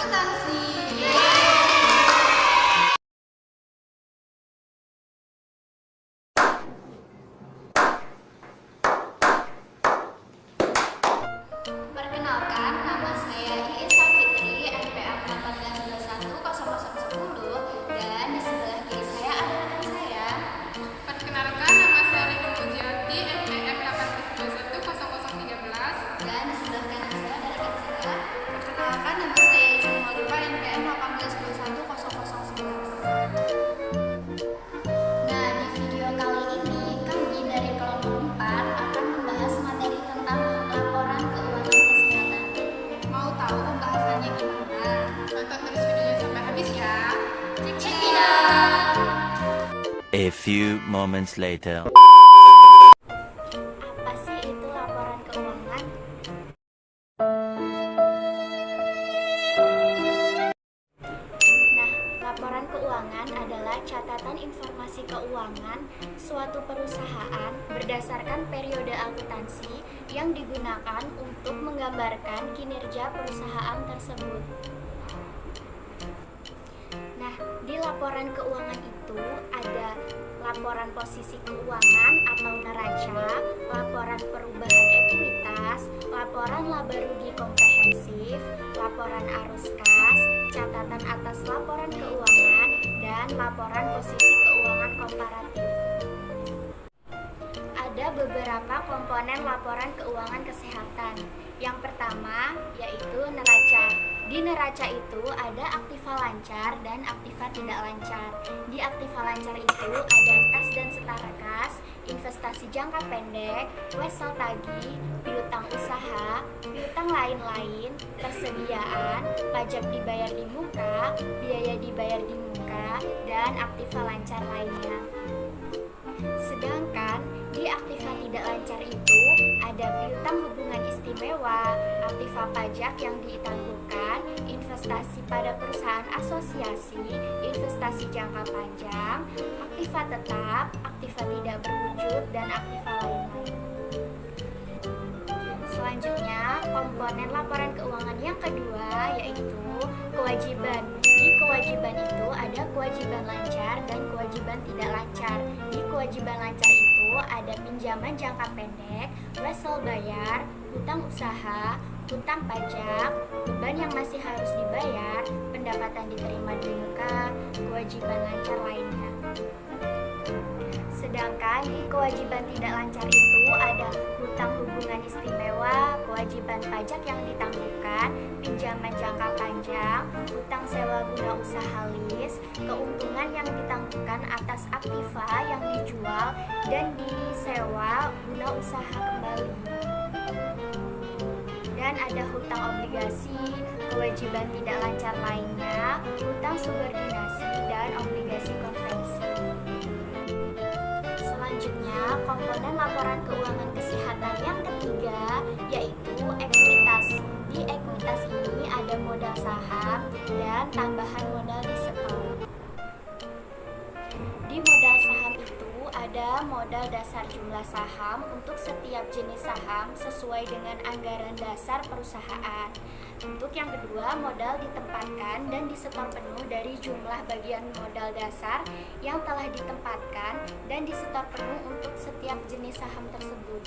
akuntansi. Perkenalkan, nama saya Iisa Fitri, NPM 18210010, dan di sebelah kiri saya ada rekan saya. Perkenalkan, nama saya Rindu Pujiati, NPM 18210013. Dan di sebelah kanan saya ada rekan saya. Perkenalkan, nama saya Ijun Molipa, NPM 18210011. Nah, di video kali ini kami dari kelompok 4 akan membahas materi tentang laporan keuangan kesehatan. Mau tahu pembahasannya gimana? Tonton terus videonya sampai habis ya. Check it out. A few moments later. Apa sih itu laporan keuangan? Nah, laporan keuangan adalah catatan informasi keuangan suatu perusahaan berdasarkan periode akuntansi yang digunakan untuk menggambarkan kinerja perusahaan tersebut. Nah, di laporan keuangan itu ada laporan posisi keuangan atau neraca, laporan perubahan ekuitas, laporan laba rugi komprehensif, laporan arus kas, catatan atas laporan keuangan, dan laporan posisi keuangan komparatif. Ada beberapa komponen laporan keuangan kesehatan. Yang pertama yaitu neraca. Di neraca itu ada aktiva lancar dan aktiva tidak lancar. Di aktiva lancar itu ada kas dan setara kas, investasi jangka pendek, wesel tagih, piutang usaha, piutang lain-lain, persediaan, pajak dibayar di muka, biaya dibayar di muka, dan aktiva lancar lainnya. Sedangkan di aktiva tidak lancar itu ada piutang hubungan istimewa, aktiva pajak yang ditangguhkan, investasi pada perusahaan asosiasi, investasi jangka panjang, aktiva tetap, aktiva tidak berwujud, dan aktiva lain-lain. Selanjutnya, komponen laporan keuangan yang kedua yaitu kewajiban. Di kewajiban itu ada kewajiban lancar dan kewajiban tidak lancar. Di kewajiban lancar itu ada pinjaman jangka pendek, wesel bayar, hutang usaha, hutang pajak, beban yang masih harus dibayar, pendapatan diterima di muka, kewajiban lancar lainnya. Sedangkan di kewajiban tidak lancar itu ada hutang hubungan istimewa, kewajiban pajak yang ditangguhkan, pinjaman jangka panjang, hutang sewa guna usaha lis, keuntungan yang ditangguhkan atas aktiva yang dijual dan disewa guna usaha kembali. Dan ada hutang obligasi, kewajiban tidak lancar lainnya, hutang subordinasi, dan obligasi konvensi. Selanjutnya, komponen laporan keuangan kesehatan yang ketiga yaitu ekuitas. Di ekuitas ini ada modal saham dan tambahan modal disetor. Di modal saham itu ada modal dasar jumlah saham untuk setiap jenis saham sesuai dengan anggaran dasar perusahaan. Untuk yang kedua, modal ditempatkan dan disetor penuh dari jumlah bagian modal dasar yang telah ditempatkan dan disetor penuh untuk setiap jenis saham tersebut.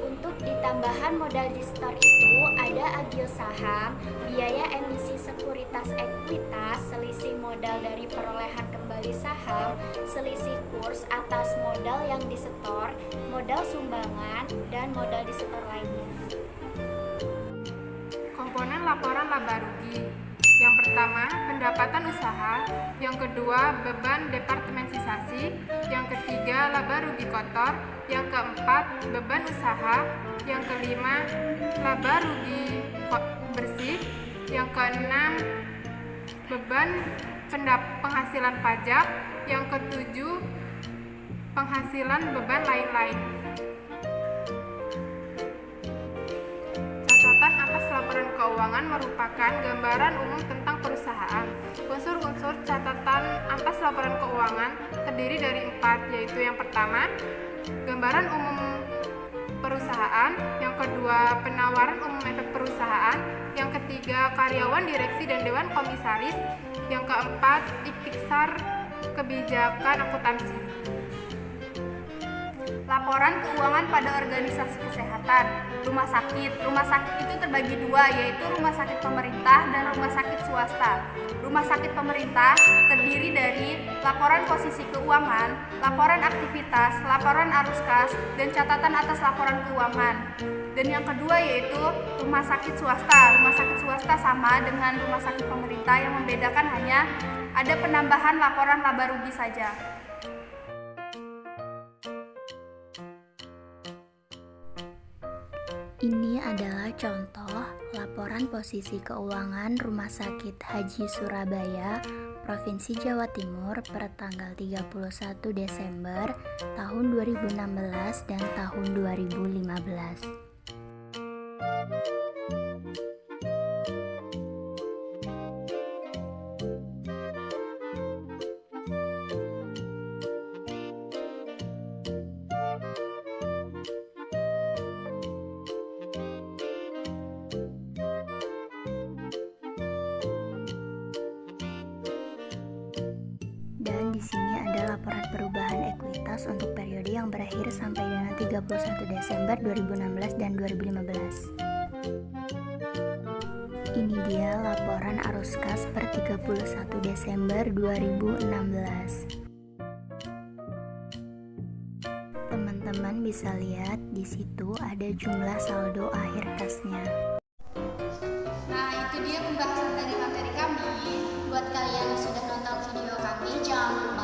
Untuk ditambahan modal disetor itu ada agio saham, biaya emisi sekuritas ekuitas, selisih modal dari perolehan kembali saham, selisih kurs atas modal yang disetor, modal sumbangan, dan modal disetor lainnya. Komponen laporan laba rugi. Yang pertama, pendapatan usaha. Yang kedua, beban departementisasi. Yang ketiga, laba rugi kotor. Yang keempat, beban usaha. Yang kelima, laba rugi bersih. Yang keenam, beban penghasilan pajak. Yang ketujuh, penghasilan beban lain-lain. Catatan atas laporan keuangan merupakan gambaran umum tentang perusahaan. Unsur-unsur catatan atas laporan keuangan terdiri dari 4, yaitu yang pertama, gambaran umum perusahaan. perusahaan. Yang kedua, penawaran umum efek perusahaan. Yang ketiga, karyawan direksi dan dewan komisaris. Yang keempat, ikhtisar kebijakan akuntansi. Laporan keuangan pada organisasi kesehatan. Rumah sakit itu terbagi dua, yaitu rumah sakit pemerintah dan rumah sakit swasta. Rumah sakit pemerintah terdiri dari laporan posisi keuangan, laporan aktivitas, laporan arus kas, dan catatan atas laporan keuangan. Dan yang kedua yaitu rumah sakit swasta. Rumah sakit swasta sama dengan rumah sakit pemerintah, yang membedakan hanya ada penambahan laporan laba rugi saja. Ini adalah contoh laporan posisi keuangan Rumah Sakit Haji Surabaya, Provinsi Jawa Timur per tanggal 31 Desember tahun 2016 dan tahun 2015. Dan di sini ada laporan perubahan ekuitas untuk periode yang berakhir sampai dengan 31 Desember 2016 dan 2015. Ini dia laporan arus kas per 31 Desember 2016. Teman-teman bisa lihat di situ ada jumlah saldo akhir kasnya. Nah, itu dia pembahasan dari materi kami. Buat kalian yang sudah nonton video kami, jangan lupa